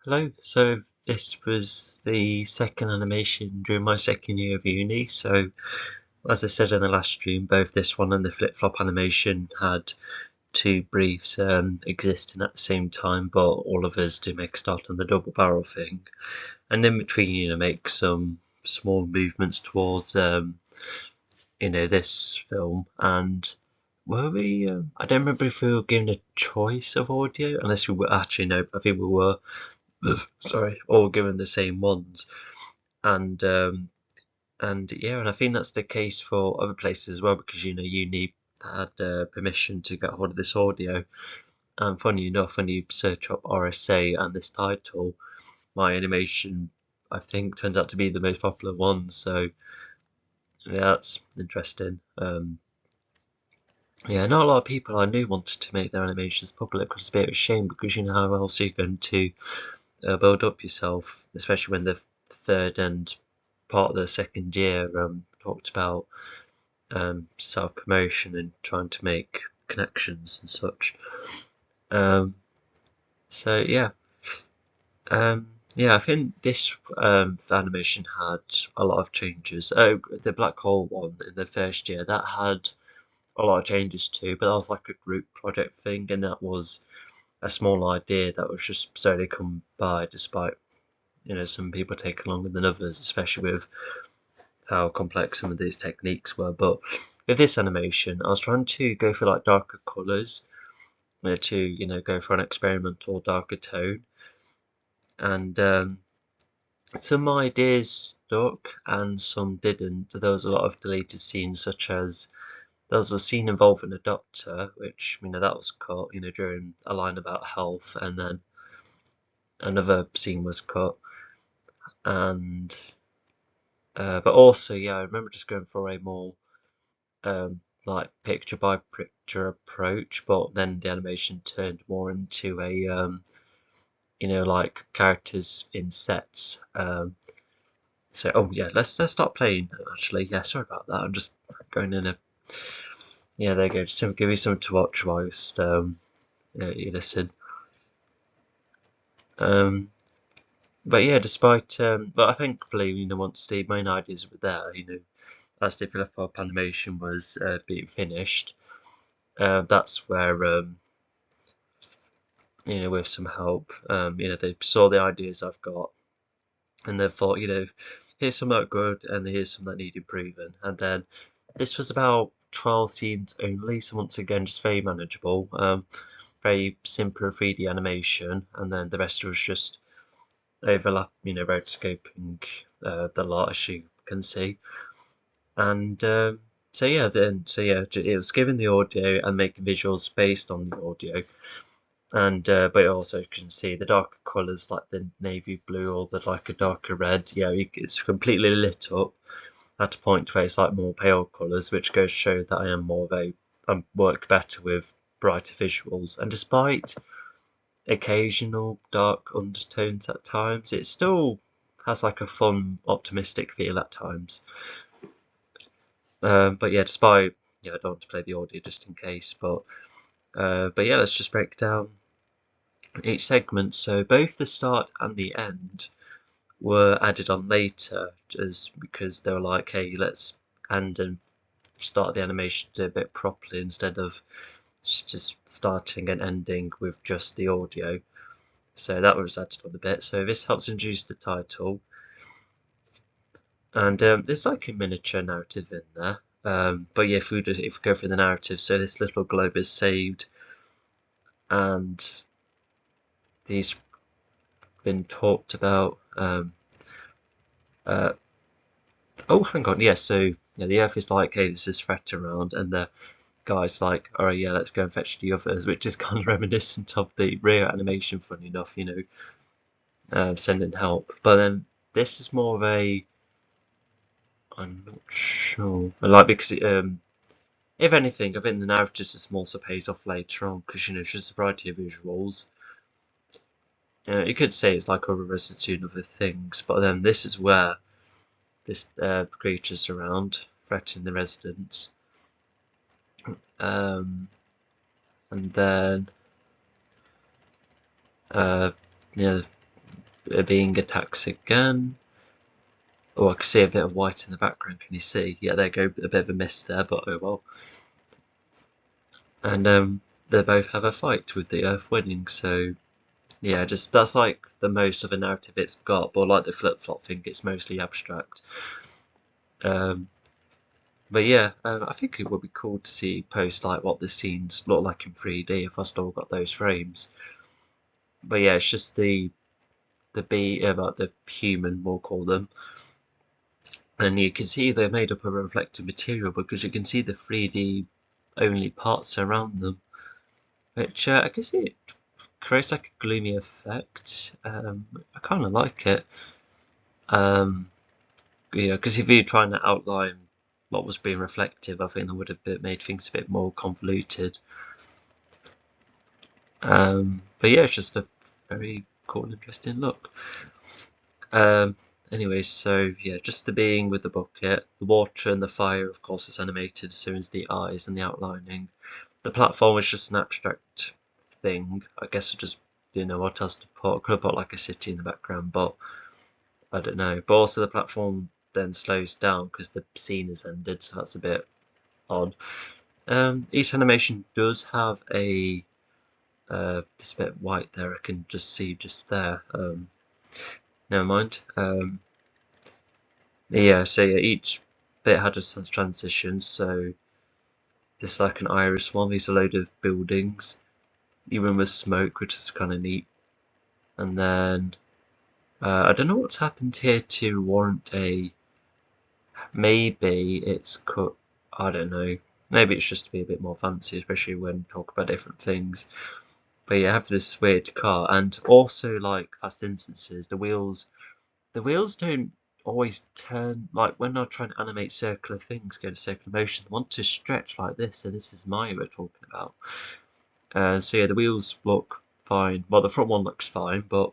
Hello, so this was the second animation during my second year of uni. So, as I said in the last stream, both this one and the flip-flop animation had two briefs existing at the same time, but all of us do make a start on the double barrel thing, and in between, make some small movements towards, this film. And were we? I don't remember if we were given a choice of audio, unless we were actually no. I think we were. Sorry, all given the same ones, and yeah, and I think that's the case for other places as well because uni had permission to get hold of this audio. And funny enough, when you search up RSA and this title, my animation I think turns out to be the most popular one. So yeah, that's interesting. Yeah, not a lot of people I knew wanted to make their animations public, which is a bit of a shame because how else are you going to build up yourself, especially when the third and part of the second year talked about self promotion and trying to make connections and such. Um, so yeah, yeah, I think this animation had a lot of changes. Oh, the black hole one in the first year that had a lot of changes too, but that was like a group project thing, and that was a small idea that was just slowly come by, despite some people take longer than others, especially with how complex some of these techniques were. But with this animation, I was trying to go for like darker colours, to go for an experimental darker tone, and some ideas stuck and some didn't. There was a lot of deleted scenes, such as there was a scene involving a doctor, which that was cut, during a line about health, and then another scene was cut, and but also, yeah, I remember just going for a more like picture by picture approach, but then the animation turned more into a like characters in sets. So oh yeah, let's start playing actually. Yeah, sorry about that. I'm just going in a yeah. There you go. Just give you something to watch whilst you listen. Um, but yeah, despite but I thankfully once the main ideas were there, as the flip-up animation was being finished, that's where with some help, they saw the ideas I've got, and they thought, here's some that are good, and here's some that need improving. And then this was about 12 scenes only, so once again, just very manageable, very simple 3D animation, and then the rest was just overlap, rotoscoping the lot, as you can see. And it was giving the audio and making visuals based on the audio. And but also you can see the darker colours like the navy blue or the like a darker red. Yeah, it's completely lit up at a point where it's like more pale colours, which goes to show that I am more of I work better with brighter visuals. And despite occasional dark undertones at times, it still has like a fun, optimistic feel at times. But yeah, despite I don't want to play the audio just in case, but yeah, let's just break down each segment. So both the start and the end were added on later, just because they were like, hey, let's end and start the animation a bit properly instead of just starting and ending with just the audio. So that was added on a bit. So this helps introduce the title, and there's like a miniature narrative in there. But yeah, if we go through the narrative, so this little globe is saved, and these been talked about. Uh, oh, hang on, yeah. So yeah, the Earth is like, hey, there's this threat around, and the guy's like, all right, yeah, let's go and fetch the others, which is kind of reminiscent of the rear animation. Funny enough, sending help. But then this is more of a, I'm not sure, like because if anything, I think the narrative system also pays off later on because it's just a variety of visuals. You could say it's like a reversing of other things, but then this is where this creature's around, threatening the residents. And then, yeah, being attacks again. Oh, I can see a bit of white in the background. Can you see? Yeah, there you go. A bit of a mist there, but oh well. And they both have a fight with the Earth winning. So yeah, just that's like the most of a narrative it's got. But like the flip-flop thing, it's mostly abstract. But yeah, I think it would be cool to see post like what the scenes look like in 3D if I still got those frames. But yeah, it's just the about the human, we'll call them, and you can see they're made up of reflective material because you can see the 3D only parts around them, which I can see it creates like a gloomy effect. I kind of like it. Yeah, because if you're trying to outline what was being reflective, I think that would have made things a bit more convoluted. But yeah, it's just a very cool and interesting look. Anyway, so yeah, just the being with the bucket, the water and the fire, of course, is animated, so is the eyes and the outlining. The platform is just an abstract thing. I guess I just didn't know what else to put. I could have put like a city in the background, but I don't know. But also the platform then slows down because the scene has ended, so that's a bit odd. Each animation does have a it's a bit white there. I can just see just there. Never mind. Yeah, so yeah, each bit had a transition. So this is like an iris one. These are a load of buildings, even with smoke, which is kind of neat. And then I don't know what's happened here to warrant a. Maybe it's cut. I don't know. Maybe it's just to be a bit more fancy, especially when talk about different things. But you have this weird car, and also like past instances, the wheels don't always turn. Like when I try and animate circular things, go to circular motion, they want to stretch like this. So this is Maya we're talking about. So yeah, the wheels look fine. Well, the front one looks fine, but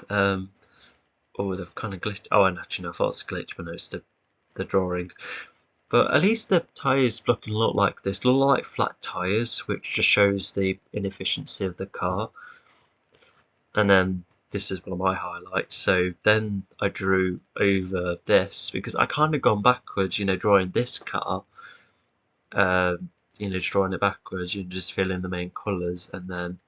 oh, they've kind of glitched. Oh, and actually, no, I thought it was a glitch, but no, it's the drawing. But at least the tyres look like this. Look like flat tyres, which just shows the inefficiency of the car. And then this is one of my highlights. So then I drew over this because I kind of gone backwards, drawing this car, just drawing it backwards, just fill in the main colours and then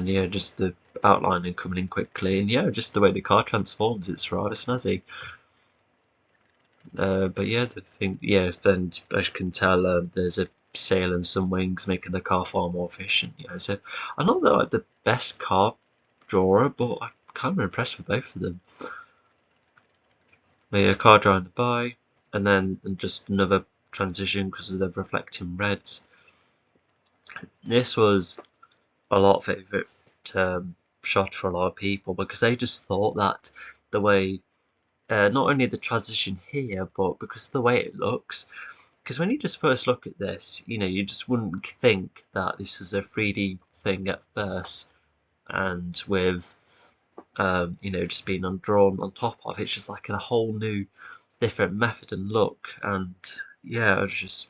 yeah, just the outlining coming in quickly, and yeah, just the way the car transforms, it's rather snazzy. But yeah, the thing, yeah, then as you can tell, there's a sail and some wings making the car far more efficient. So I'm not like the best car drawer, but I'm kind of impressed with both of them. Maybe a car driving by, and then just another transition because of the reflecting reds. This was a lot of favourite shot for a lot of people because they just thought that the way, not only the transition here, but because of the way it looks. Because when you just first look at this, you just wouldn't think that this is a 3D thing at first, and with just being undrawn on top of it's just like a whole new different method and look. And yeah, I just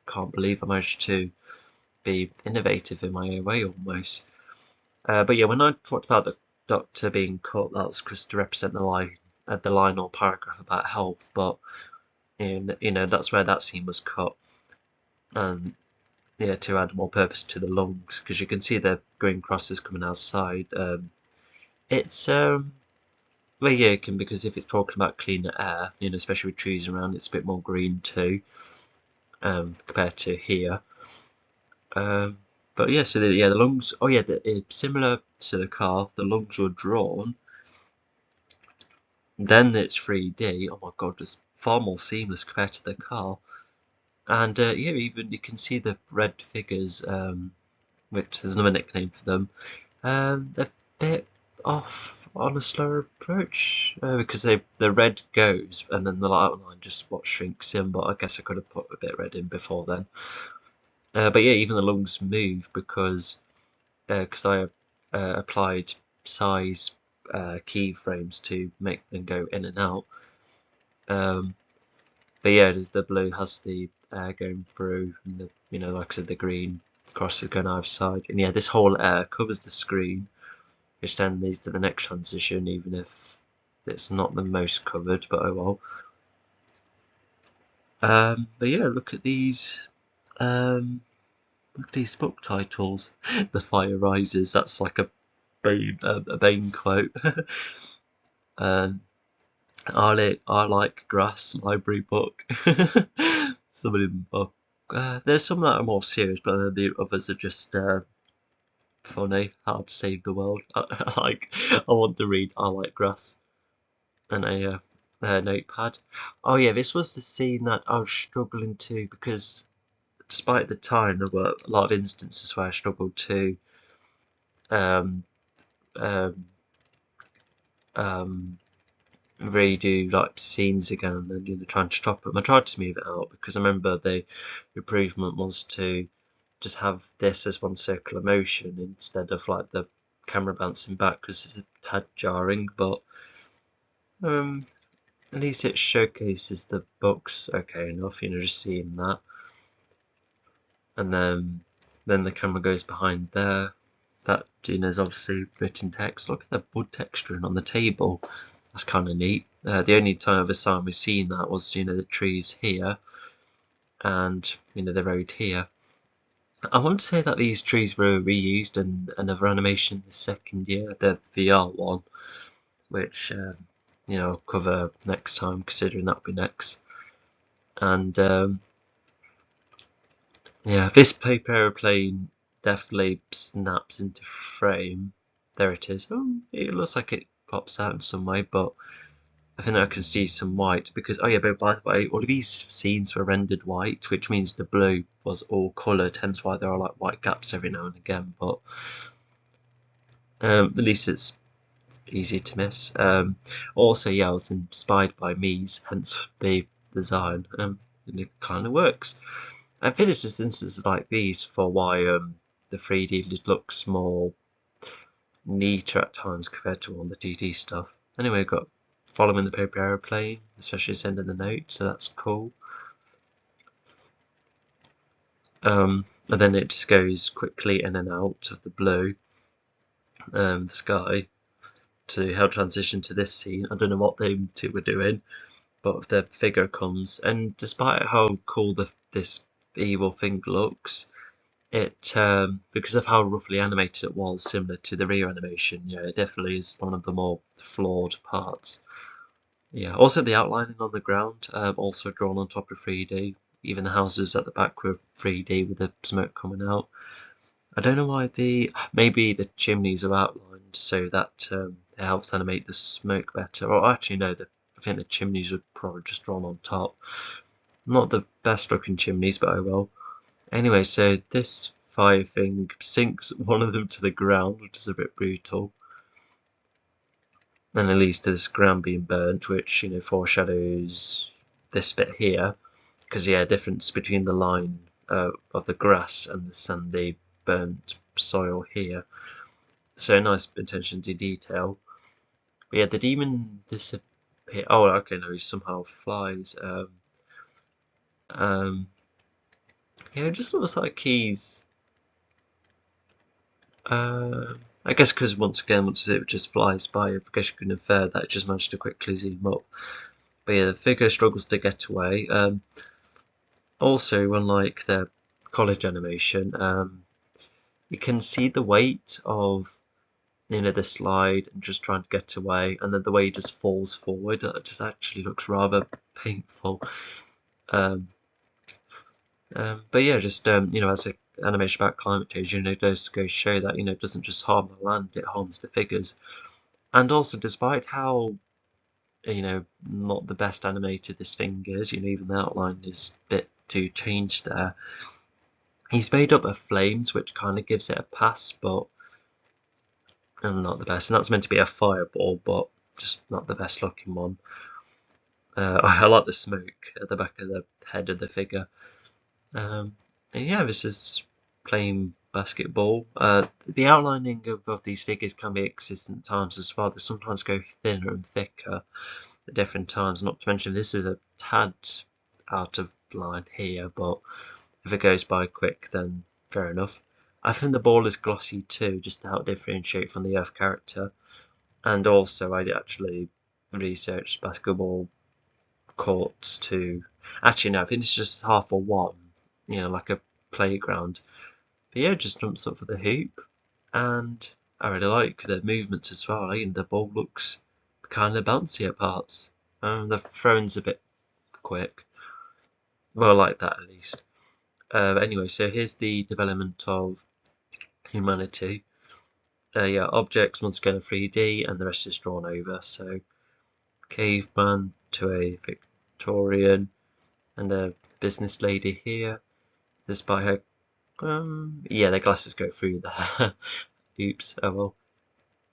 can't believe I managed to be innovative in my own way almost. But yeah, when I talked about the doctor being cut, that was just to represent the line or paragraph about health. But that's where that scene was cut, and yeah, to add more purpose to the lungs, because you can see the green crosses coming outside. It's well, yeah, it can, because if it's talking about cleaner air, especially with trees around, it's a bit more green too, compared to here. But yeah, so the lungs. Oh yeah, similar to the car, the lungs were drawn. Then it's 3D. Oh my god, just far more seamless compared to the car. And yeah, even you can see the red figures, which there's another nickname for them. They're a bit off on a slower approach because the red goes and then the outline just shrinks in. But I guess I could have put a bit of red in before then. But yeah, even the lungs move because I applied size keyframes to make them go in and out. But yeah, the blue has the air going through, and like I said, the green crosses going either side. And yeah, this whole covers the screen, which then leads to the next transition, even if it's not the most covered, but oh well. But yeah, look at these book titles. The Fire Rises, that's like a Bane quote. I Like Grass library book. Some of them are, there's some that are more serious, but then the others are just funny. How to save the world. I want to read I Like Grass and a notepad. Oh yeah, this was the scene that I was struggling to, because despite the time, there were a lot of instances where I struggled to um, um, um, redo like scenes again, and then trying to stop them. I tried to smooth it out because I remember the improvement was to just have this as one circular motion instead of like the camera bouncing back, because it's a tad jarring, but at least it showcases the books okay enough, just seeing that. And then the camera goes behind there. That is obviously written text. Look at the wood texturing on the table. That's kind of neat. The only time I've ever we've seen that was the trees here and the road here. I want to say that these trees were reused in another animation the second year, the VR one, which I'll cover next time, considering that'll be next. And yeah, this paper aeroplane definitely snaps into frame. There it is. Oh, it looks like it pops out in some way, but I think I can see some white because, oh yeah, but by the way, all of these scenes were rendered white, which means the blue was all coloured, hence why there are like white gaps every now and again, but at least it's easy to miss. Also, yeah, I was inspired by Mies, hence the design, and it kind of works. I think it's just instances like these for why the 3D looks more neater at times compared to all the 2D stuff. Anyway, we've got following the paper aeroplane, especially sending the note, so that's cool. And then it just goes quickly in and out of the blue, the sky, to help transition to this scene. I don't know what they two were doing, but the figure comes, and despite how cool this evil thing looks, it because of how roughly animated it was, similar to the rear animation, yeah, it definitely is one of the more flawed parts. Yeah, also the outlining on the ground, also drawn on top of 3D. Even the houses at the back were 3D with the smoke coming out. I don't know why maybe the chimneys are outlined so that it helps animate the smoke better. Or actually no, I think the chimneys were probably just drawn on top. Not the best looking chimneys, but oh well. Anyway, so this fire thing sinks one of them to the ground, which is a bit brutal. And it leads to this ground being burnt, which foreshadows this bit here, because yeah, difference between the line of the grass and the sandy burnt soil here. So nice attention to detail. But yeah, the demon disappear. Oh, okay, no, he somehow flies. Yeah, it just looks like he's. I guess because once it just flies by, I guess you can infer that it just managed to quickly zoom up. But yeah, the figure struggles to get away. Also, unlike the college animation, you can see the weight of the slide and just trying to get away, and then the way he just falls forward. It just actually looks rather painful. But yeah, just as an animation about climate change, it does go show that it doesn't just harm the land, it harms the figures. And also, despite how not the best animated this thing is, even the outline is a bit too changed there. He's made up of flames, which kind of gives it a pass, but not the best. And that's meant to be a fireball, but just not the best looking one. I like the smoke at the back of the head of the figure. And yeah, this is playing basketball. The outlining of these figures can be consistent at times as well. They sometimes go thinner and thicker at different times. Not to mention this is a tad out of line here, but if it goes by quick, then fair enough. I think the ball is glossy too, just to help differentiate from the Earth character. And also, I actually researched basketball courts to. Actually, no, I think it's just half or one, like a playground. But yeah, just jumps up for the hoop, and I really like the movements as well. The ball looks kind of bouncy at parts. The throwing's a bit quick. Well, I like that at least. Anyway, so here's the development of humanity. Yeah, objects once again are 3D, and the rest is drawn over. So caveman to a Victorian, and a business lady here. Despite her, yeah, their glasses go through there. Oops, oh well.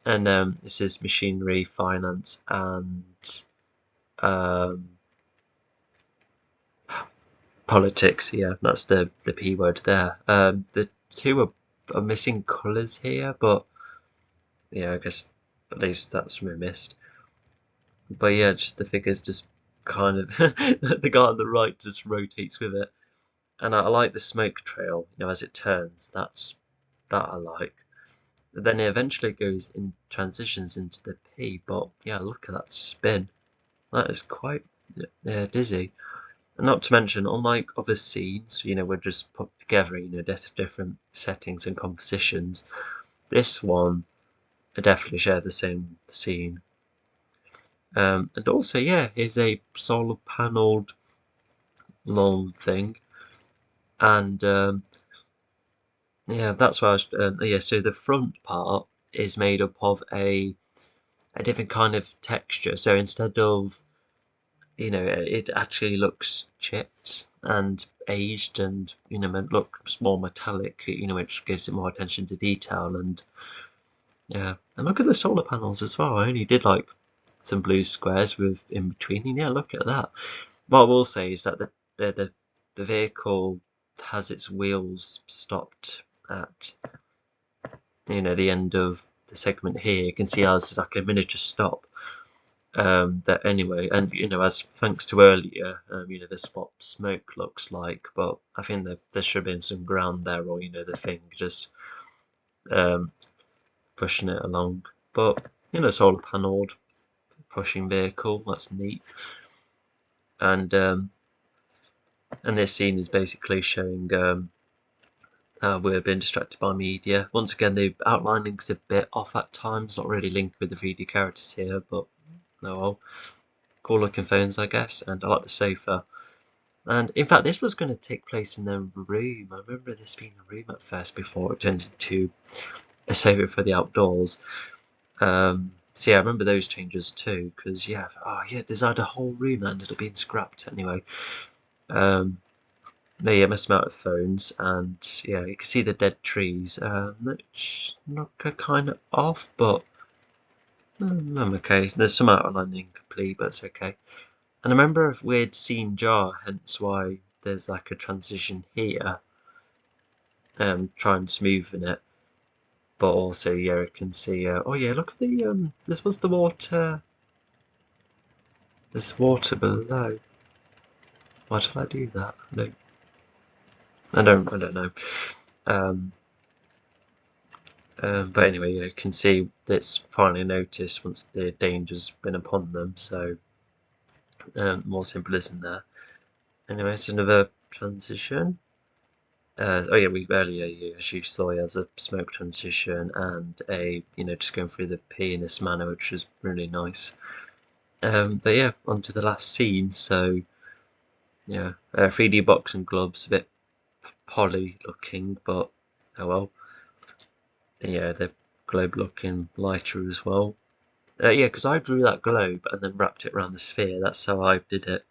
And this is machinery, finance, and um, politics. Yeah, that's the P word there. The two are missing colours here, but yeah, I guess at least that's missed. But yeah, just the figures just kind of the guy on the right just rotates with it, and I like the smoke trail. As it turns, that I like. Then it eventually goes in transitions into the P, but yeah, look at that spin. That is quite dizzy. And not to mention, unlike other scenes, we're just put together, different settings and compositions. This one, I definitely share the same scene. And also, yeah, here's a solar panelled long thing, and yeah, that's why I was. Yeah, so the front part is made up of a different kind of texture. So instead of it actually looks chipped and aged, and it looks more metallic. Which gives it more attention to detail. And yeah, and look at the solar panels as well. I only did like some blue squares with in between. And yeah, look at that. What I will say is that the vehicle has its wheels stopped at the end of the segment here. You can see how this is like a miniature stop. That anyway, and as thanks to earlier, this is what smoke looks like, but I think that there should have been some ground there, or the thing just pushing it along. But solar panelled pushing vehicle, that's neat. And this scene is basically showing how we're being distracted by media. Once again, the outlining's a bit off at times, not really linked with the 3D characters here, but oh well. Cool looking phones, I guess, and I like the sofa. And in fact, this was going to take place in their room. I remember this being a room at first before it turned into a sofa for the outdoors. So yeah, I remember those changes too, because yeah, designed a whole room that ended up being scrapped anyway. They messed about with phones, and yeah, you can see the dead trees, which look kind of off, but I'm okay. There's some outlining incomplete, but it's okay. And I remember a weird scene jar, hence why there's like a transition here, trying to smoothen it. But also, yeah, you can see. Oh yeah, look at the this was the water. There's water below. Why did I do that? I don't know. But anyway, you can see that's finally noticed once the danger's been upon them. So more symbolism there. Anyway, it's another transition. Oh yeah, we earlier, as you saw, he has a smoke transition and a just going through the P in this manner, which is really nice. But yeah, on to the last scene. So yeah, 3D box and gloves, a bit poly looking, but oh well. Yeah, the globe looking lighter as well. Yeah, because I drew that globe and then wrapped it around the sphere. That's how I did it.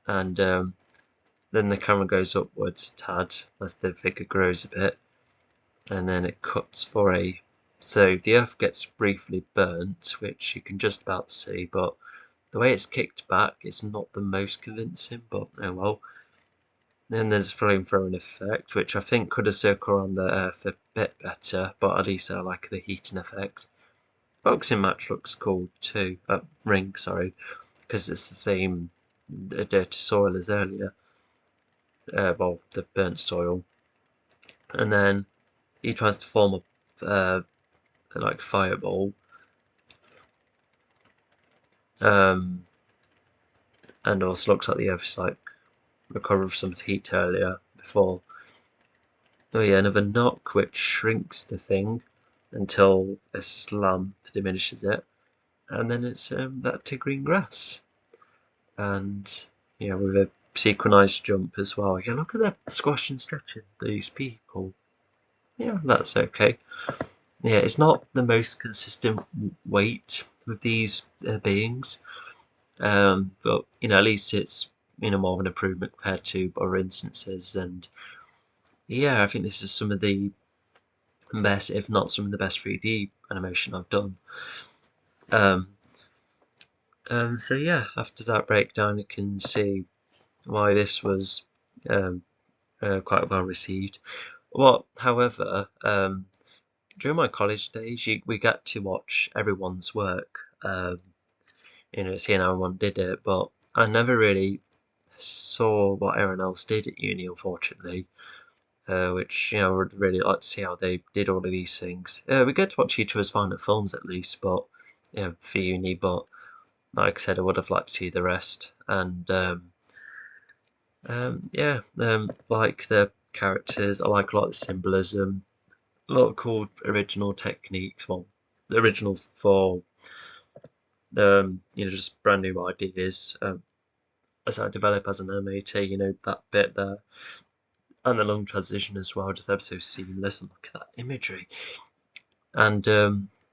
And then the camera goes upwards a tad as the figure grows a bit, and then it cuts for a. So the Earth gets briefly burnt, which you can just about see, but the way it's kicked back is not the most convincing. But oh well. Then there's flamethrowing effect, which I think could have circled around the Earth a bit better, but at least I like the heating effect. Boxing match looks cool too. Ring, sorry, because it's the same dirty soil as earlier. Well, the burnt soil. And then he tries to form a like fireball, and also looks like the Earth's like recovered from some heat earlier before. Oh yeah, another knock which shrinks the thing until a slam diminishes it, and then it's that green grass, and yeah, with a synchronized jump as well. Yeah, look at that squash and stretching these people. Yeah, that's okay. Yeah, it's not the most consistent weight with these beings, but at least it's more of an improvement compared to other instances. And yeah, I think this is some of the best, if not some of the best 3D animation I've done. So yeah, after that breakdown, you can see why this was quite well received. However, during my college days, we got to watch everyone's work, seeing how everyone did it, but I never really saw what everyone else did at uni, unfortunately. Which I would really like to see how they did all of these things. We get to watch each other's final films at least, but for uni. But like I said, I would have liked to see the rest. And like the characters, I like a lot of the symbolism, a lot of cool original techniques. Well, the original for just brand new ideas. As I develop as an animator, that bit there. And the long transition as well, just ever so seamless, and look at that imagery. And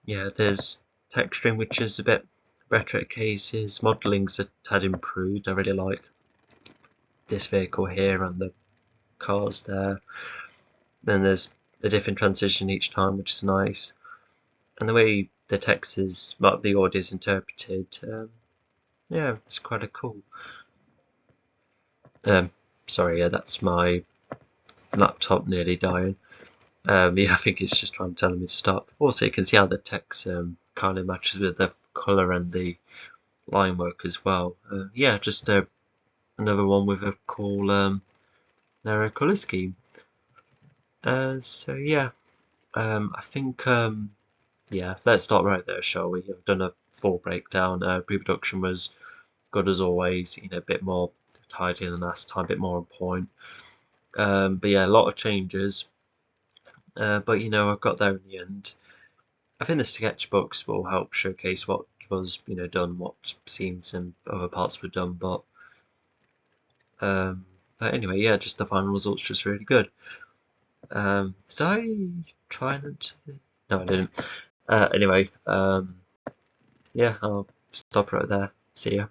yeah, there's texturing which is a bit better at cases. Modelling's a tad improved. I really like this vehicle here and the cars there. Then there's a different transition each time, which is nice. And the way the text is, the audio is interpreted, yeah, it's quite a cool. Sorry, yeah, that's my laptop nearly dying. Yeah, I think it's just trying to tell me to stop. Also, you can see how the text kind of matches with the colour and the line work as well. Yeah, just another one with a cool narrow colour scheme. So yeah, I think yeah, let's start right there, shall we? I've done a full breakdown. Pre-production was good as always. A bit more tidy than last time, a bit more on point. But yeah, a lot of changes. But I've got there in the end. I think the sketchbooks will help showcase what was done, what scenes and other parts were done. But anyway, yeah, just the final result's just really good. Did I try and no, I didn't. Anyway, yeah, I'll stop right there. See ya.